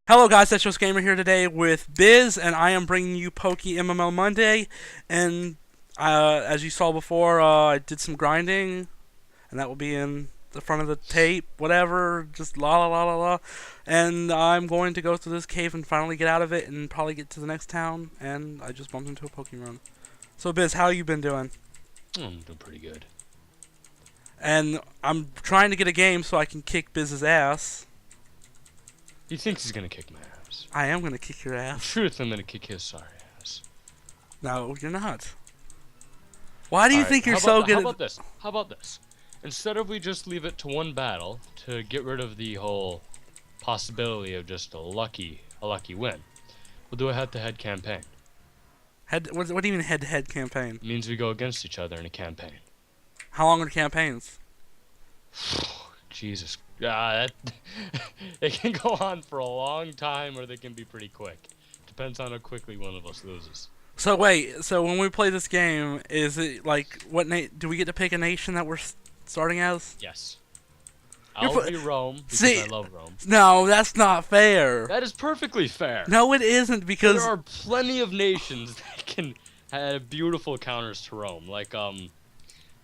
Hello guys, that's Just Gamer here today with Biz, and I am bringing you PokeMMO Monday. And as you saw before, I did some grinding, and that will be in the front of the tape, whatever, just la la la la la. And I'm going to go through this cave and finally get out of it, and probably get to the next town. And I just bumped into a Pokemon. So Biz, how you been doing? I'm doing pretty good. And I'm trying to get a game so I can kick Biz's ass. He thinks he's gonna kick my ass. I am gonna kick your In ass. truth, I'm gonna kick his sorry ass. No, you're not. Why do you think you're how so about, good How at... about this? How about this? Instead of we just leave it to one battle to get rid of the whole possibility of just a lucky win, we'll do a head-to-head campaign. What do you mean head-to-head campaign? It means we go against each other in a campaign. How long are the campaigns? Jesus. They can go on for a long time, or they can be pretty quick. Depends on how quickly one of us loses. So wait, so when we play this game, is it like do we get to pick a nation that we're starting as? Yes. I'll be Rome because I love Rome. No, that's not fair. That is perfectly fair. No, it isn't, because there are plenty of nations that can have beautiful counters to Rome, like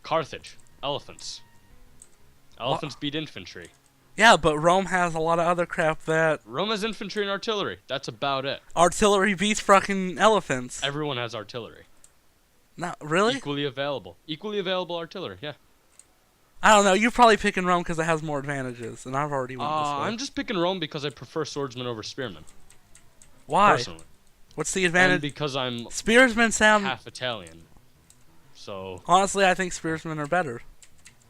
Carthage, elephants. Elephants beat infantry. Yeah, but Rome has a lot of other crap that... Rome has infantry and artillery. That's about it. Artillery beats fucking elephants. Everyone has artillery. Not really? Equally available. Equally available artillery, yeah. I don't know. You're probably picking Rome because it has more advantages, and I've already went this way. I'm just picking Rome because I prefer swordsmen over spearmen. Why? Personally. What's the advantage? And because I'm Spearsmen sound... half Italian. So... Honestly, I think spearsmen are better.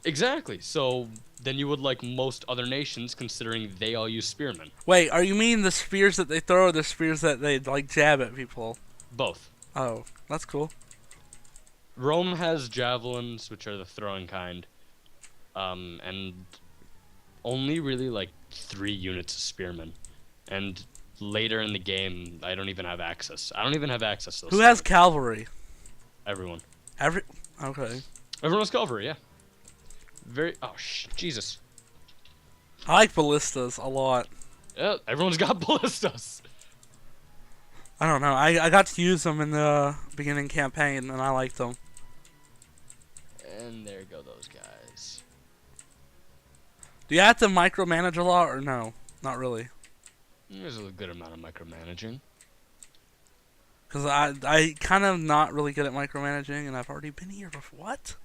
Exactly. So then you would like most other nations, considering they all use spearmen. Wait, are you mean the spears that they throw, or the spears that they like jab at people? Both. Oh, that's cool. Rome has javelins, which are the throwing kind, and only really like 3 units of spearmen. And later in the game, I don't even have access. I don't even have access to those. Who has cavalry? Everyone. Okay. Everyone has cavalry, yeah. Jesus. I like ballistas a lot. Yeah, everyone's got ballistas. I don't know. I got to use them in the beginning campaign, and I liked them. And there go those guys. Do you have to micromanage a lot, or no? Not really. There's a good amount of micromanaging. Because I kind of not really good at micromanaging, and I've already been here before. What?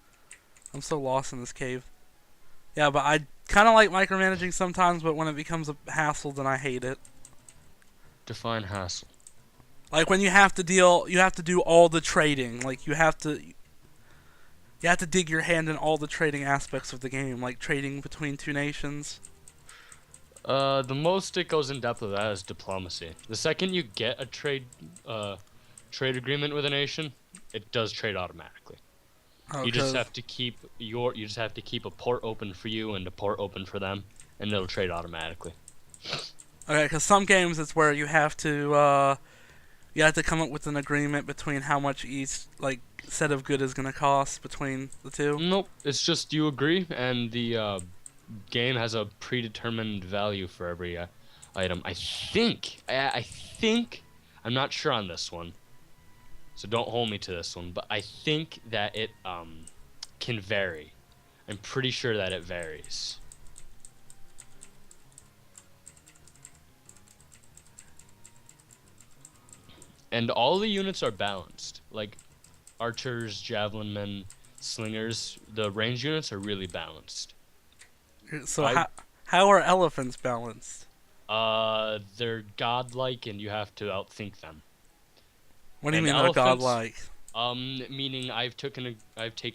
I'm so lost in this cave. Yeah, but I kind of like micromanaging sometimes, but when it becomes a hassle, then I hate it. Define hassle. Like when you have to do all the trading. Like you have to dig your hand in all the trading aspects of the game, like trading between 2 nations. The most it goes in depth with that is diplomacy. The second you get a trade agreement with a nation, it does trade automatically. Oh, you just have to keep a port open for you and a port open for them, and it'll trade automatically. Okay, because some games it's where you have to come up with an agreement between how much each set of good is gonna cost between the 2. Nope, it's just you agree, and the game has a predetermined value for every item. I think I'm not sure on this one. So don't hold me to this one, but I think that it can vary. I'm pretty sure that it varies. And all the units are balanced. Like archers, javelin men, slingers, the range units are really balanced. So how are elephants balanced? They're godlike and you have to outthink them. What do you mean they're godlike? Meaning I've taken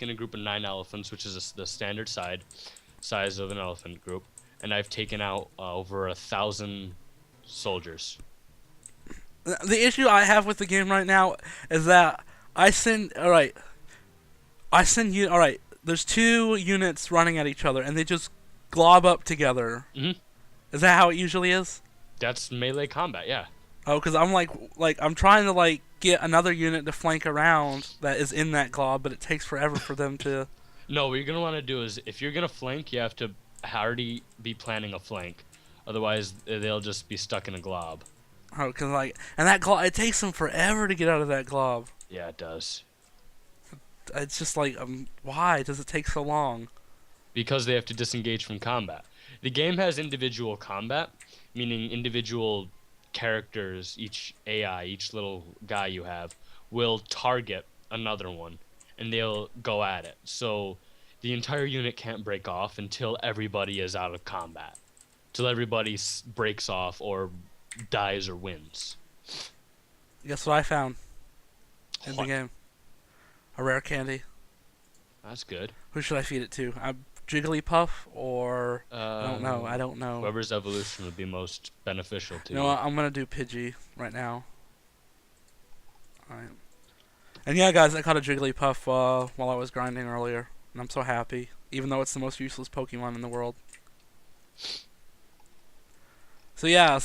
a group of 9 elephants, which is the standard size of an elephant group, and I've taken out over 1,000 soldiers. The issue I have with the game right now is that there's 2 units running at each other, and they just glob up together. Mm-hmm. Is that how it usually is? That's melee combat, yeah. Oh, because I'm like I'm trying to like get another unit to flank around that is in that glob, but it takes forever for them to. No, what you're gonna want to do is if you're gonna flank, you have to already be planning a flank. Otherwise, they'll just be stuck in a glob. Oh, because like and that glob, it takes them forever to get out of that glob. Yeah, it does. It's just like why does it take so long? Because they have to disengage from combat. The game has individual combat, meaning individual characters, each AI, each little guy you have, will target another one, and they'll go at it. So the entire unit can't break off until everybody is out of combat, till everybody breaks off or dies or wins. Guess what I found in the What? game? A rare candy. That's good. Who should I feed it to? Jigglypuff or I don't know. I Um, don't know. Whoever's evolution would be most beneficial to You know you. what? I'm gonna do Pidgey right now. Alright. And yeah, guys, I caught a Jigglypuff while I was grinding earlier, and I'm so happy, even though it's the most useless Pokemon in the world. So yeah,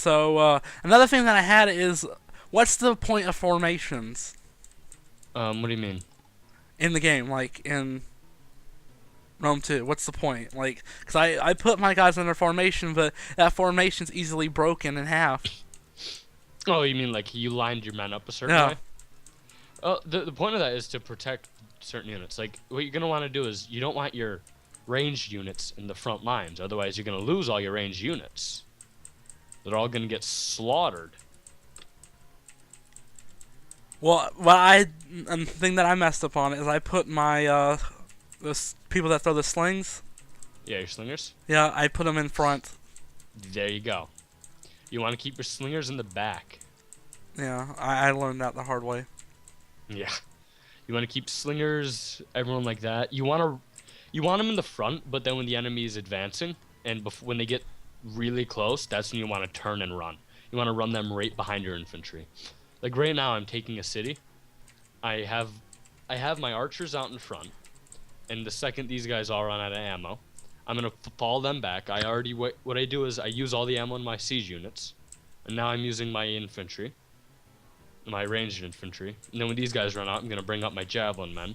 another thing that I had is, what's the point of formations What do you mean? in the game? Like in Rome 2, what's the point? Like, cause I put my guys under formation, but that formation's easily broken in half. Oh, you mean like you lined your men up a certain Yeah. way? The point of that is to protect certain units. Like, what you're going to want to do is you don't want your ranged units in the front lines. Otherwise, you're going to lose all your ranged units. They're all going to get slaughtered. Well, the thing that I messed up on is I put my those people that throw the slings. Yeah, your slingers. Yeah, I put them in front. There you go. You want to keep your slingers in the back. Yeah, I learned that the hard way. Yeah. You want to keep slingers, everyone like that. You want them in the front, but then when the enemy is advancing and when they get really close, that's when you want to turn and run. You want to run them right behind your infantry. Like right now, I'm taking a city. I have my archers out in front, and the second these guys all run out of ammo, I'm gonna fall them back. What I do is I use all the ammo in my siege units, and now I'm using my infantry, my ranged infantry. And then when these guys run out, I'm gonna bring up my javelin men,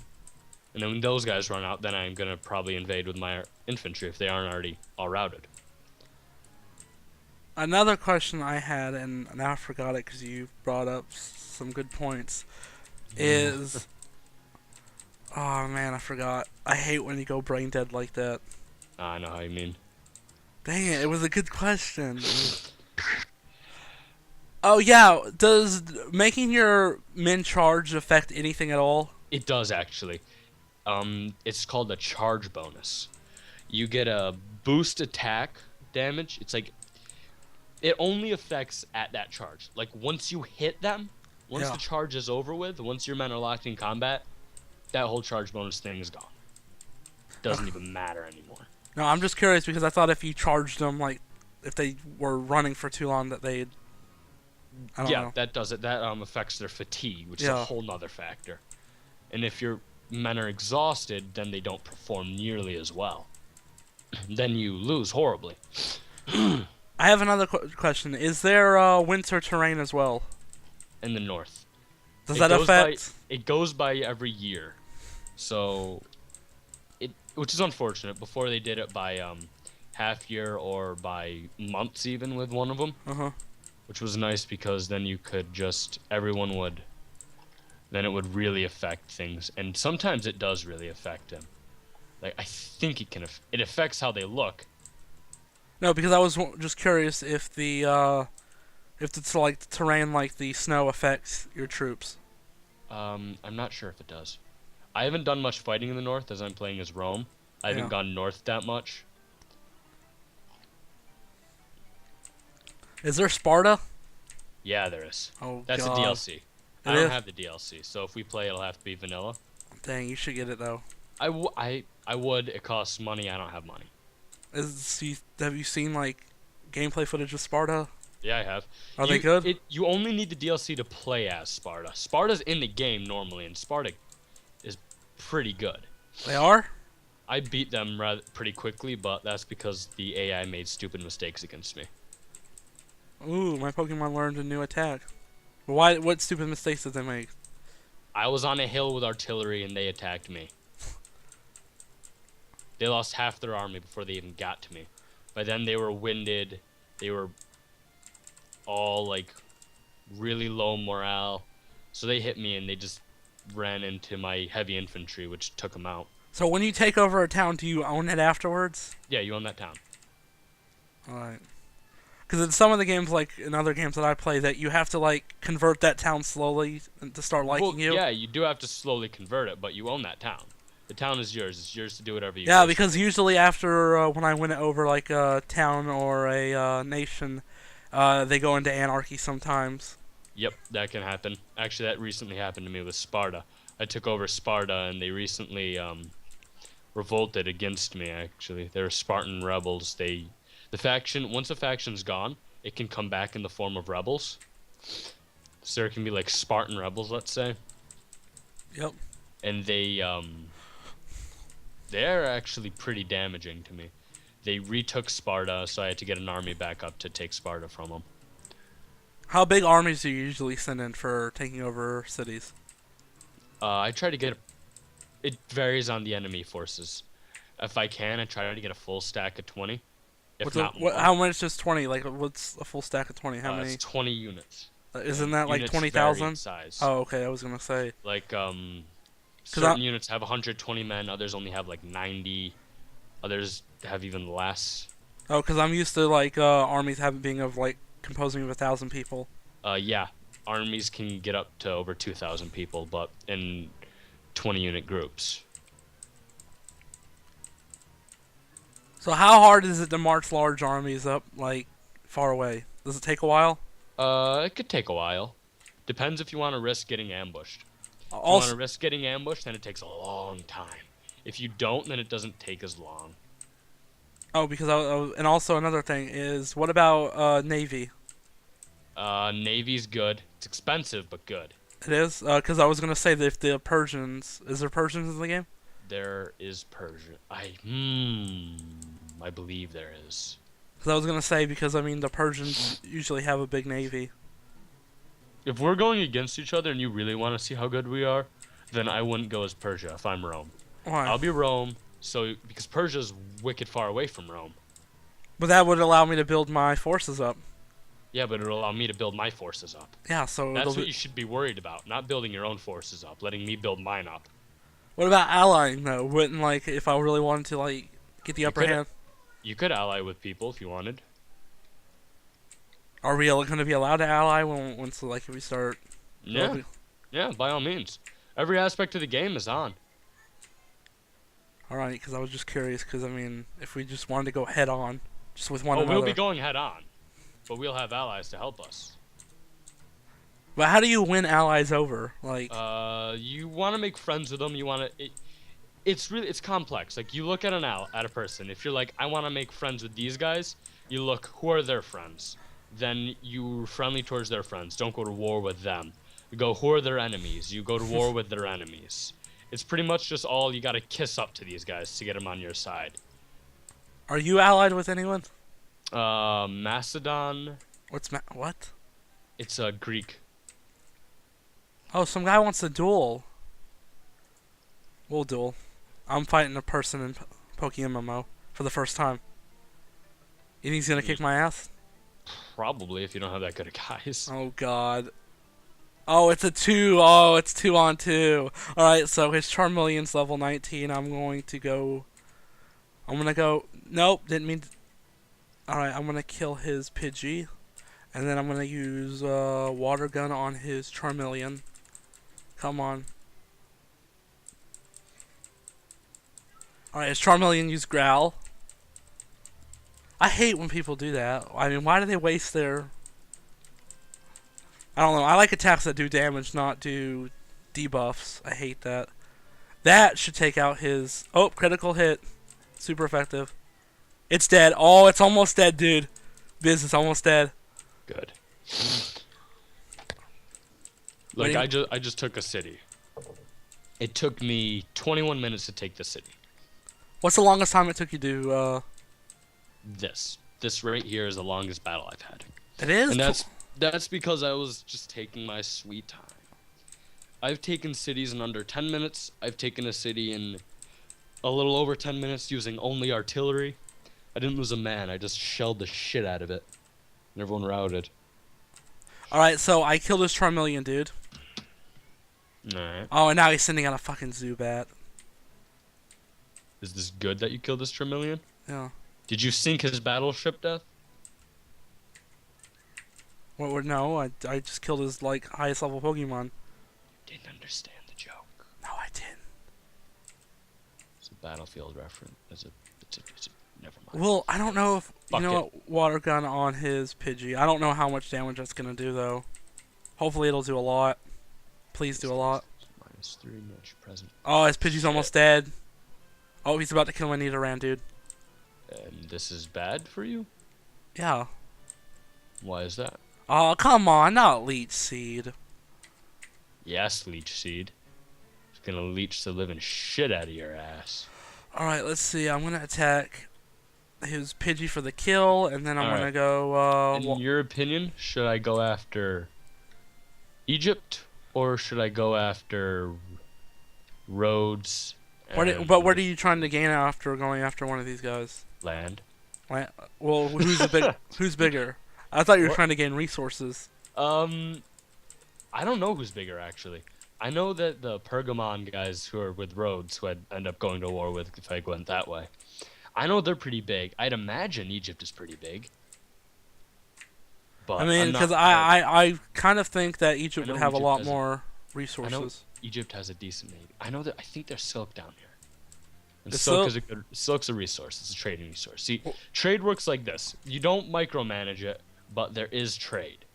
and then when those guys run out, then I'm gonna probably invade with my infantry if they aren't already all routed. Another question I had, and now I forgot it because you brought up some good points, is... Oh man, I forgot. I hate when you go brain dead like that. I know how you mean. Dang it, it was a good question. Oh yeah, does making your men charge affect anything at all? It does actually. It's called a charge bonus. You get a boost attack damage. It's like it only affects at that charge. Like once you hit them, once Yeah. the charge is over with, once your men are locked in combat, that whole charge bonus thing is gone. Doesn't even matter anymore. No, I'm just curious because I thought if you charged them, like, if they were running for too long, that they'd... I don't Yeah, know. that does it. That affects their fatigue, which is Yeah. a whole nother factor. And if your men are exhausted, then they don't perform nearly as well. Then you lose horribly. I have another question. Is there winter terrain as well? In the north. Does It that goes by- affect... It goes by every year, so which is unfortunate. Before they did it by half year or by months even with one of them, Uh-huh. which was nice because then you could just then it would really affect things, and sometimes it does really affect them. Like I think it affects how they look. No, because I was just curious if it's like the terrain like the snow affects your troops. I'm not sure if it does. I haven't done much fighting in the north as I'm playing as Rome. I haven't Yeah. gone north that much. Is there Sparta? Yeah, there is. Oh, That's God. a DLC. I It don't is? have the DLC, so if we play, it'll have to be vanilla. Dang, you should get it though. I would. It costs money. I don't have money. Have you seen like gameplay footage of Sparta? Yeah, I have. Are they good? You only need the DLC to play as Sparta. Sparta's in the game normally, and Sparta is pretty good. They are? I beat them pretty quickly, but that's because the AI made stupid mistakes against me. Ooh, my Pokemon learned a new attack. Why? What stupid mistakes did they make? I was on a hill with artillery and they attacked me. They lost half their army before they even got to me. By then they were winded. They were all like really low morale. So they hit me and they just ran into my heavy infantry, which took them out. So when you take over a town, do you own it afterwards? Yeah, you own that town. Alright. Because in some of the games, like in other games that I play, that you have to like convert that town slowly to start liking you. Yeah, you do have to slowly convert it, but you own that town. The town is yours. It's yours to do whatever you want. Yeah, because usually after when I win it over like a town or a nation, they go into anarchy sometimes. Yep, that can happen. Actually, that recently happened to me with Sparta. I took over Sparta, and they recently revolted against me. Actually, they're Spartan rebels. The faction, once a faction's gone, it can come back in the form of rebels. So there can be like Spartan rebels, let's say. Yep. And they're actually pretty damaging to me. They retook Sparta, so I had to get an army back up to take Sparta from them. How big armies do you usually send in for taking over cities? I try to get. It varies on the enemy forces. If I can, I try to get a full stack of 20. If not more. How much is 20? Like, what's a full stack of 20? How many? It's 20 units. Isn't that like Units 20,000? vary in size. Oh, okay. I was gonna say. Like certain units have 120 men. Others only have like 90. Others have even less. Oh, because I'm used to like armies having being of like composing of 1,000 people. Yeah, armies can get up to over 2,000 people, but in 20-unit groups. So how hard is it to march large armies up like far away? Does it take a while? It could take a while. Depends if you want to risk getting ambushed. If you want Also, to risk getting ambushed, then it takes a long time. If you don't, then it doesn't take as long. oh, because and also another thing is, what about Navy? Navy's good. It's expensive, but good. It is, because I was gonna say that if the Persians, is there Persians in the game? There is Persia. I believe there is. Because I was gonna say, because I mean the Persians usually have a big navy. If we're going against each other and you really want to see how good we are, then I wouldn't go as Persia if I'm Rome. Why? I'll be Rome, because Persia's wicked far away from Rome. But that would allow me to build my forces up. Yeah, but it'll allow me to build my forces up. Yeah, so That's what you should be worried about, not building your own forces up, letting me build mine up. What about allying though? Wouldn't like if I really wanted to like get the upper hand? You could ally with people if you wanted. Are we going to be allowed to ally once like if we start? Yeah, yeah, by all means. Every aspect of the game is on. All right, because I was just curious. Because I mean, if we just wanted to go head on, just with one Oh, another. we'll be going head on, but we'll have allies to help us. But how do you win allies over? Like, You want to make friends with them. You want to. It's complex. Like you look at at a person. If you're like, I want to make friends with these guys, you look who are their friends. Then you're friendly towards their friends. Don't go to war with them. You go who are their enemies. You go to war with their enemies. It's pretty much just all you got to kiss up to these guys to get them on your side. are you allied with anyone? Macedon. What? It's Greek. Oh, some guy wants to duel. We'll duel. I'm fighting a person in PokeMMO for the first time. You think he's gonna kick my ass? Probably if you don't have that good of guys. Oh God. Oh, it's a 2. Oh, it's 2-on-2. All right, so his Charmeleon's level 19. I'm gonna go. Nope, didn't mean. All right, I'm gonna kill his Pidgey, and then I'm gonna use water gun on his Charmeleon. Come on. Alright, his Charmeleon used Growl. I hate when people do that. I mean, why do they waste their... I don't know. I like attacks that do damage, not do debuffs. I hate that. That should take out his... Oh, critical hit. Super effective. It's dead. Oh, it's almost dead, dude. Biz is almost dead. Good. Like I just took a city. It took me 21 minutes to take the city. What's the longest time it took you to... This right here is the longest battle I've had. It is. And that's because I was just taking my sweet time. I've taken cities in under 10 minutes. I've taken a city in a little over 10 minutes using only artillery. I didn't lose a man. I just shelled the shit out of it. And everyone routed. All right, so I killed this Charmeleon dude. Alright. Oh, and now he's sending out a fucking Zubat. Is this good that you killed this Tremillion? Yeah. Did you sink his battleship, Death? What? No, I just killed his like highest level Pokemon. Didn't understand the joke. No, I didn't. It's a battlefield reference. Never mind. Well, I don't know if Fuck you know it. what water gun on his Pidgey. I don't know how much damage that's gonna do though. Hopefully it'll do a lot. Please do a lot. -3 much present. Oh, his Pidgey's Shit. almost dead. Oh, he's about to kill my Nidoran, dude. And this is bad for you? Yeah. Why is that? Oh, come on, not Leech Seed. Yes, Leech Seed. It's gonna leech the living shit out of your ass. Alright, let's see. I'm gonna attack his Pidgey for the kill, and then I'm Alright. gonna go, In your opinion, should I go after Egypt or should I go after Rhodes and but what are you trying to gain after going after one of these guys? land? Well, who's bigger? I thought you were What? trying to gain resources. I don't know who's bigger actually. I know that the Pergamon guys who are with Rhodes, who I'd end up going to war with if I went that way, I know they're pretty big. I'd imagine Egypt is pretty big. But I mean, because I kind of think that Egypt I would know have a Egypt lot has more I know resources. Egypt has a decent navy. I think there's silk down here. And The silk silk- is silk's a resource. It's a trading resource. See, trade works like this. You don't micromanage it, but there is trade.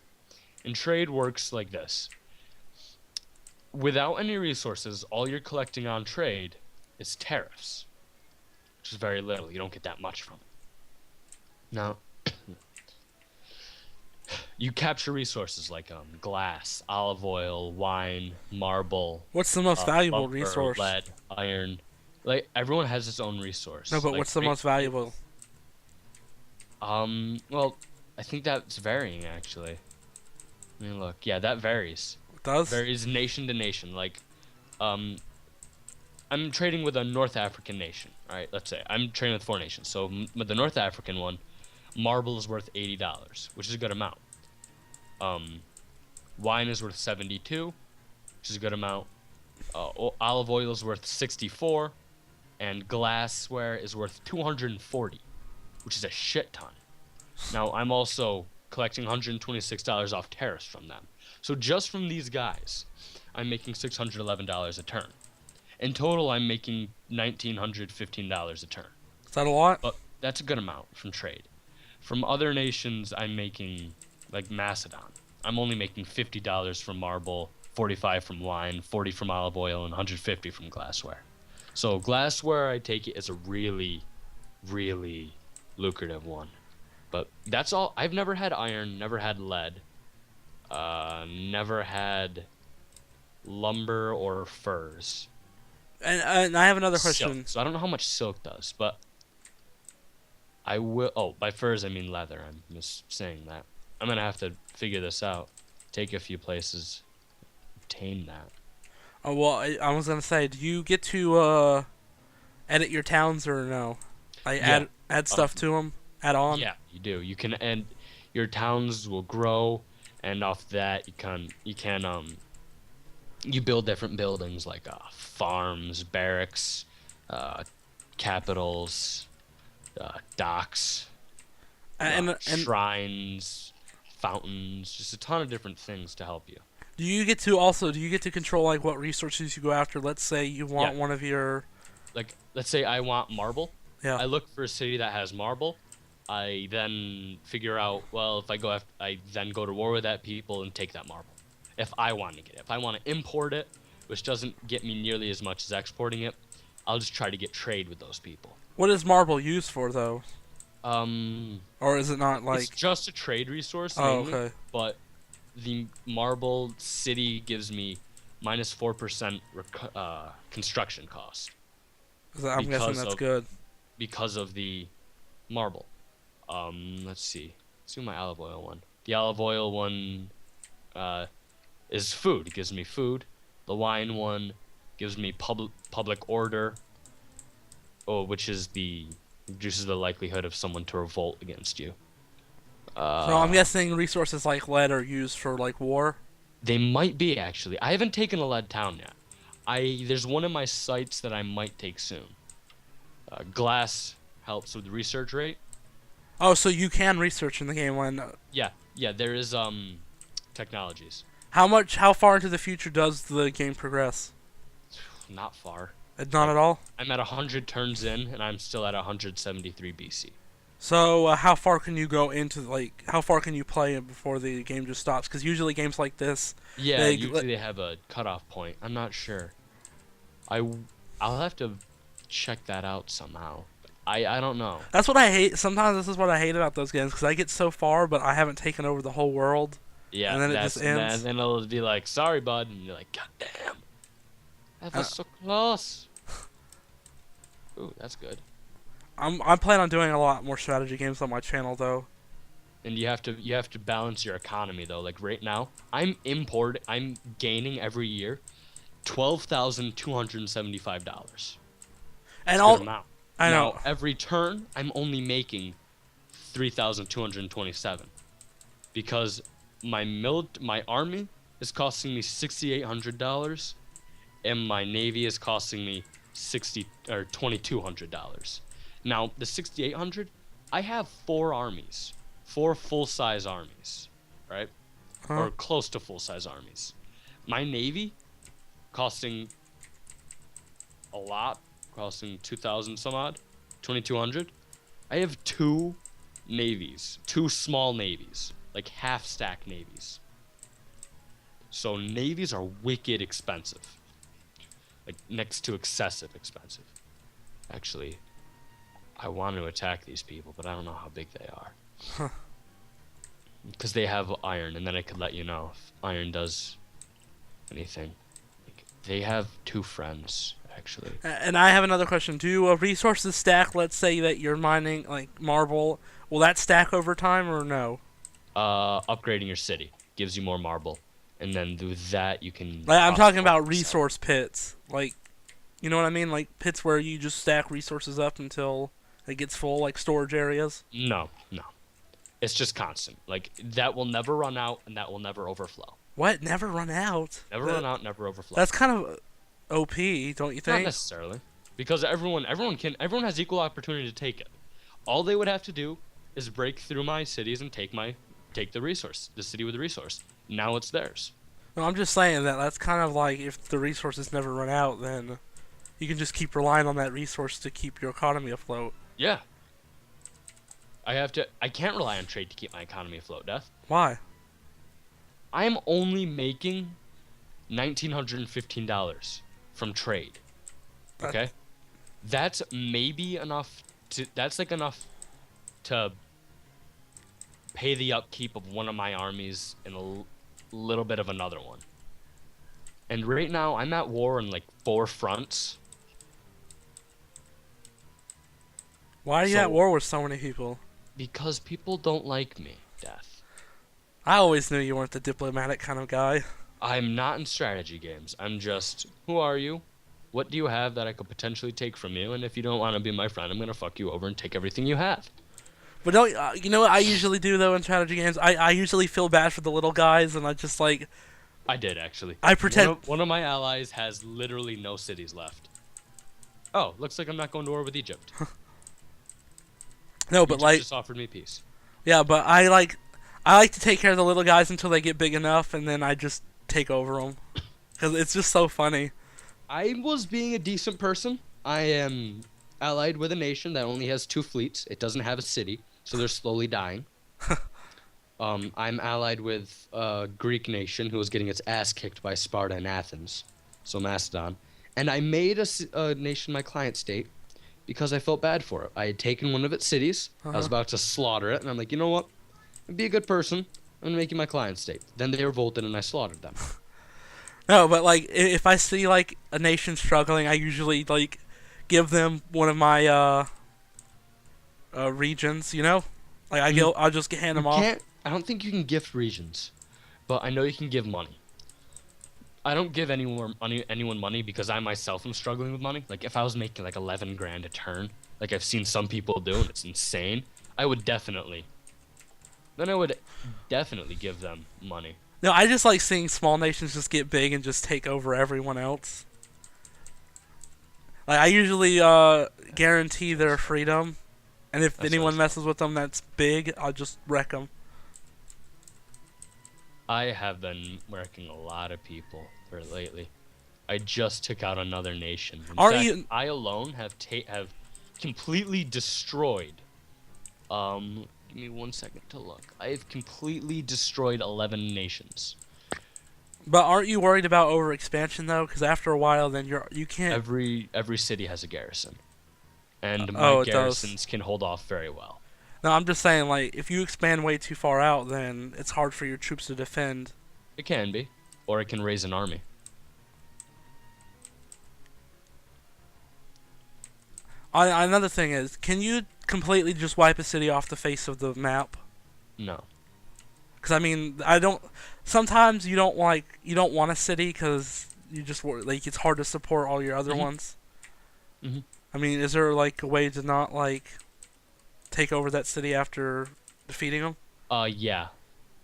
And trade works like this. Without any resources, all you're collecting on trade is tariffs, which is very little. You don't get that much from it. Now, you capture resources like glass, olive oil, wine, marble, What's the most valuable lumber, resource? lead, iron. Like everyone has its own resource. No, but Like, what's the most valuable? Well, I think that's varying actually. I mean, look, yeah, that varies. It does? Varies nation to nation. Like, I'm trading with a North African nation. All right, let's say I'm trading with 4 nations. So with the North African one, marble is worth $80, which is a good amount. Wine is worth 72, which is a good amount. Olive oil is worth 64, and glassware is worth 240, which is a shit ton. Now I'm also collecting $126 off tariffs from them. So just from these guys, I'm making $611 a turn. In total, I'm making $1,915 a turn. Is that a lot? But that's a good amount from trade. From other nations, I'm making, like Macedon, I'm only making $50 from marble, 45 from wine, 40 from olive oil, and 150 from glassware. So glassware, I take it, is a really, really lucrative one. But that's all. I've never had iron, never had lead, never had lumber or furs. And I have another question. Silk. So I don't know how much silk does, but I will. Oh, by furs I mean leather. I'm just saying that. I'm gonna have to figure this out. Take a few places, obtain that. Oh well, I was gonna say, do you get to edit your towns or no? Like Yeah. add stuff to them, add on. Yeah, you do. You can, and your towns will grow, and off that you build different buildings like farms, barracks, capitals, docks, And shrines, fountains, just a ton of different things to help you. do you get to control like what resources you go after? Let's say you want Yeah. one of your Like, let's say I want marble. yeah. I look for a city that has marble. I then figure out, well, if I go after, I then go to war with that people and take that marble. If I want to get it. If I want to import it, which doesn't get me nearly as much as exporting it, I'll just try to get trade with those people. What is marble used for though? Um, Or is it not like? it's just a trade resource Oh, mainly, okay. but the marble city gives me -4% construction cost I'm guessing because that's of- good. because of the marble. Let's see. Let's do my olive oil one. The olive oil one uh, is food. It gives me food. The wine one gives me public order. Oh, which is the reduces the likelihood of someone to revolt against you. So I'm Uh, guessing resources like lead are used for like war. they might be actually. I haven't taken a lead town yet. There's one of my sites that I might take soon. Glass helps with the research rate. Oh, so you can research in the game when. Yeah, yeah. There is technologies. How far into the future does the game progress? Not far. Not Like at all. I'm at 100 turns in, and I'm still at 173 BC. So how far can you go into like how far can you play it before the game just stops? Because usually games like this, Yeah, they usually they have a cutoff point. I'm not sure. I I'll have to check that out somehow. I don't know. that's what I hate. Sometimes this is what I hate about those games because I get so far, but I haven't taken over the whole world, Yeah, and then it that's just and ends. then it'll be like, sorry, bud, and you're like, God damn, that Uh, was so close. Ooh, that's good. I'm planning on doing a lot more strategy games on my channel though. And you have to balance your economy though. Like right now, I'm gaining every year $12,275. And It's a good all amount. I know. Now every turn, I'm only making 3,227 because my army is costing me $6,800, and my navy is costing me $2,200. Now the 6,800, I have four armies, four full-size armies, right? Huh? Or close to full-size armies. My navy costing a lot, costing 2,000 some odd, 2,200. I have two navies, two small navies, like half-stack navies. So navies are wicked expensive, like next to excessive expensive. Actually, I want to attack these people, but I don't know how big they are. Huh. Because they have iron, and then I could let you know if iron does anything. Like, they have two friends, actually. And I have another question. Do resources stack? Let's say that you're mining like marble. Will that stack over time or no? Upgrading your city gives you more marble, and then through that you can. Like I'm talking prosper about 1%. resource pits. Like, you know what I mean? Like pits where you just stack resources up until it gets full, like storage areas. No, no, it's just constant. Like that will never run out, and that will never overflow. What? Never run out. Never run out, never overflow. That's kind of OP, don't you Not think? necessarily, because everyone has equal opportunity to take it. All they would have to do is break through my cities and take the city with the resource. Now it's theirs. No, I'm just saying that that's kind of like if the resources never run out, then you can just keep relying on that resource to keep your economy afloat. Yeah. I can't rely on trade to keep my economy afloat, Death. Why? I am only making $1,915 from trade. Okay? That's maybe enough enough to pay the upkeep of one of my armies and a little bit of another one. And right now I'm at war on like 4 fronts. Why are you So- at war with so many people? Because people don't like me, Death. I always knew you weren't the diplomatic kind of guy. I'm not in strategy games. I'm just, who are you? What do you have that I could potentially take from you? And if you don't want to be my friend, I'm going to fuck you over and take everything you have. But don't you know what I usually do though in strategy games? I usually feel bad for the little guys, and I just like I did, actually. I pretend. One of my allies has literally no cities left. Oh, looks like I'm not going to war with Egypt. No, but Egypt like just offered me peace. yeah, but I like to take care of the little guys until they get big enough, and then I just take over them because it's just so funny. I was being a decent person. I am allied with a nation that only has 2 fleets. It doesn't have a city, so they're slowly dying. I'm allied with a Greek nation who was getting its ass kicked by Sparta and Athens, so Macedon. And I made a nation my client state because I felt bad for it. I had taken one of its cities. I was about to slaughter it, and I'm like, you know what? Be a good person. I'm gonna make you my client state. Then they revolted, and I slaughtered them. No, but like if I see like a nation struggling, I usually like give them one of my regions. You know, like I'll just hand them off. I don't think you can gift regions, but I know you can give money. I don't give anyone money because I myself am struggling with money. Like if I was making like 11 grand a turn, like I've seen some people do, and it's insane, I would definitely. Then I would definitely give them money. No, I just like seeing small nations just get big and just take over everyone else. Like I usually guarantee their freedom, and if That's nice. anyone messes with them that's big, I'll just wreck them. I have been wrecking a lot of people for lately. I just took out another nation. In Aren't fact, you? I alone have completely destroyed. Give me 1 second to look. I've completely destroyed 11 nations. But aren't you worried about overexpansion though? Because after a while, then you can't. Every city has a garrison, and my Oh, it does. garrisons can hold off very well. No, I'm just saying, like, if you expand way too far out, then it's hard for your troops to defend. It can be, or it can raise an army. Another thing is, can you completely just wipe a city off the face of the map? No. Because I mean, I don't. Sometimes you don't want a city because you just like it's hard to support all your other Mhm. ones. Mhm. I mean, is there like a way to not like take over that city after defeating them? Yeah.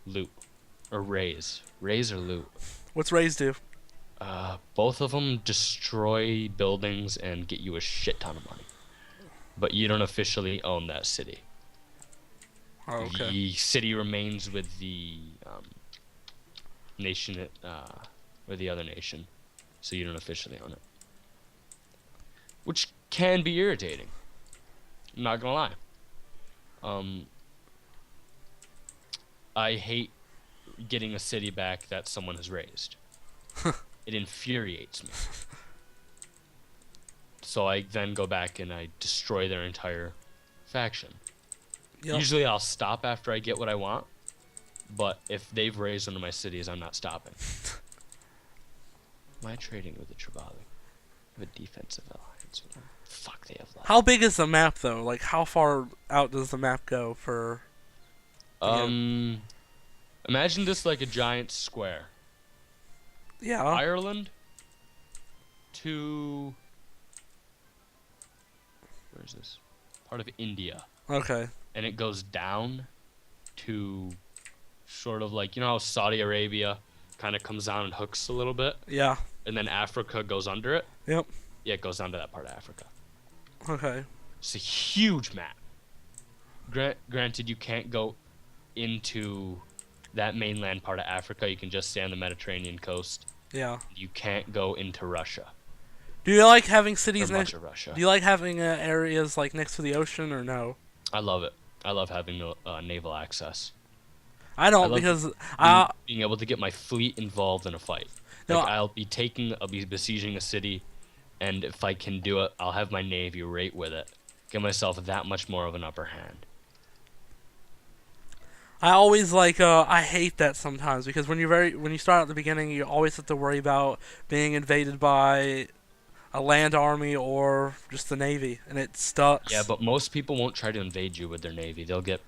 Loot or raise or loot. What's Rays do? Both of them destroy buildings and get you a shit ton of money, but you don't officially own that city. Oh, okay. The city remains with the nation, or the other nation, so you don't officially own it, which can be irritating. I'm not gonna lie. Um, I hate getting a city back that someone has raised. It infuriates me. So I then go back and I destroy their entire faction. Yep. Usually I'll stop after I get what I want, but if they've raised one of my cities, I'm not stopping. Am I trading with the Tribali? I have a defensive alliance with them. Fuck, they have left. How big is the map though? Like, how far out does the map go for? Imagine this like a giant square. Yeah. Ireland to where's this? Part of India. Okay. And it goes down to sort of like, you know how Saudi Arabia kind of comes down and hooks a little bit, Yeah. and then Africa goes under it? Yep. Yeah, it goes down to that part of Africa. Okay. It's a huge map. Granted, you can't go into that mainland part of Africa. You can just stay on the Mediterranean coast. Yeah. You can't go into Russia. Do you like having Or cities much next? of Russia. Do you like having areas like next to the ocean or no? I love it. I love having naval access. I don't I love because being able to get my fleet involved in a fight. No, Like I'll be besieging a city, and if I can do it, I'll have my navy right with it. Give myself that much more of an upper hand. I always like I hate that sometimes because when you start at the beginning, you always have to worry about being invaded by a land army or just the navy, and it sucks. Yeah, but most people won't try to invade you with their navy. They'll get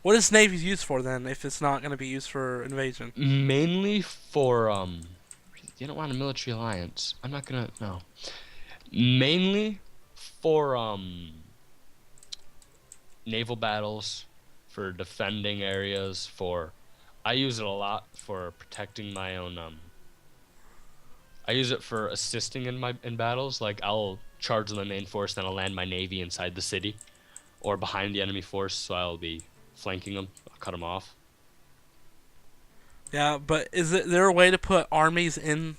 What is navies used for then if it's not going to be used for invasion? mainly for You don't want a military alliance. I'm not gonna no. Mainly for naval battles, for defending areas, for I use it a lot for protecting my own I use it for assisting in battles. Like I'll charge the main force, then I'll land my navy inside the city or behind the enemy force, so I'll be flanking them. I'll cut them off. Yeah, but is there a way to put armies in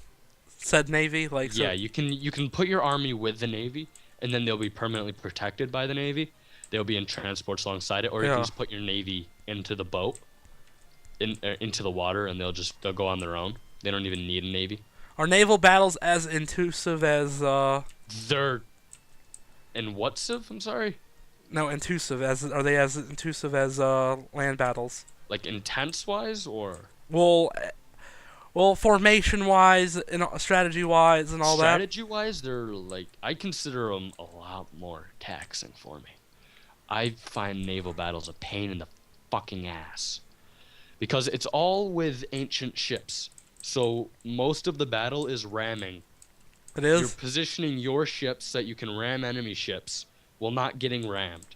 said navy? Like, so, Yeah, you can put your army with the navy, and then they'll be permanently protected by the navy. They'll be in transports alongside it, or you Yeah. can just put your navy into the boat, into the water, and they'll go on their own. They don't even need a navy. are naval battles as intrusive as They're in what civ? I'm sorry. no intrusive as are they as intrusive as land battles? Like intense wise, or Well, formation wise and strategy wise and all that. strategy wise, they're like I consider them a lot more taxing for me. I find naval battles a pain in the fucking ass. Because it's all with ancient ships. So most of the battle is ramming. It You're is. positioning your ships so that you can ram enemy ships while not getting rammed.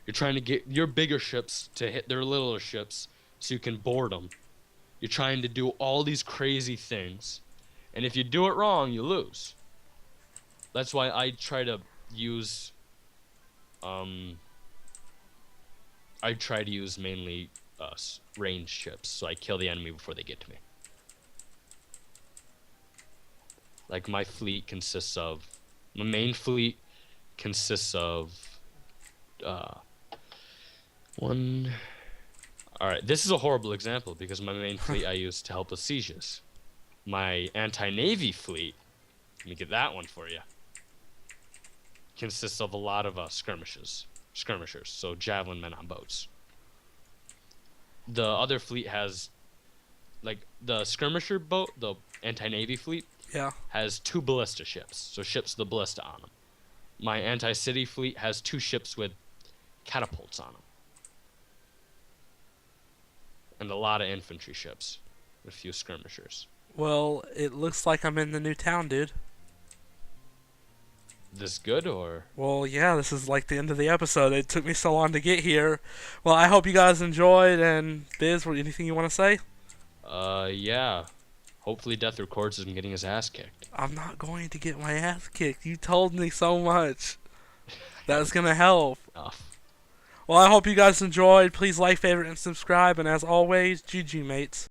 You're trying to get your bigger ships to hit their littler ships so you can board them. You're trying to do all these crazy things. And if you do it wrong, you lose. That's why I try to use mainly ranged ships, so I kill the enemy before they get to me. Like my main fleet consists of one. All right, this is a horrible example because my main fleet I use to help with sieges. My anti-navy fleet, let me get that one for you, consists of a lot of skirmishers, so javelin men on boats. The other fleet has, like, the skirmisher boat, the anti-navy fleet, Yeah. has 2 ballista ships, so ships with the ballista on them. My anti-city fleet has 2 ships with catapults on them. And a lot of infantry ships, with a few skirmishers. Well, it looks like I'm in the new town, dude. This good, or? Well, yeah, this is like the end of the episode. It took me so long to get here. Well, I hope you guys enjoyed. And Biz, anything you want to say? Yeah. Hopefully Death records him getting his ass kicked. I'm not going to get my ass kicked. You told me so much. That's going to help. Enough. Well, I hope you guys enjoyed. Please like, favorite, and subscribe. And as always, GG, mates.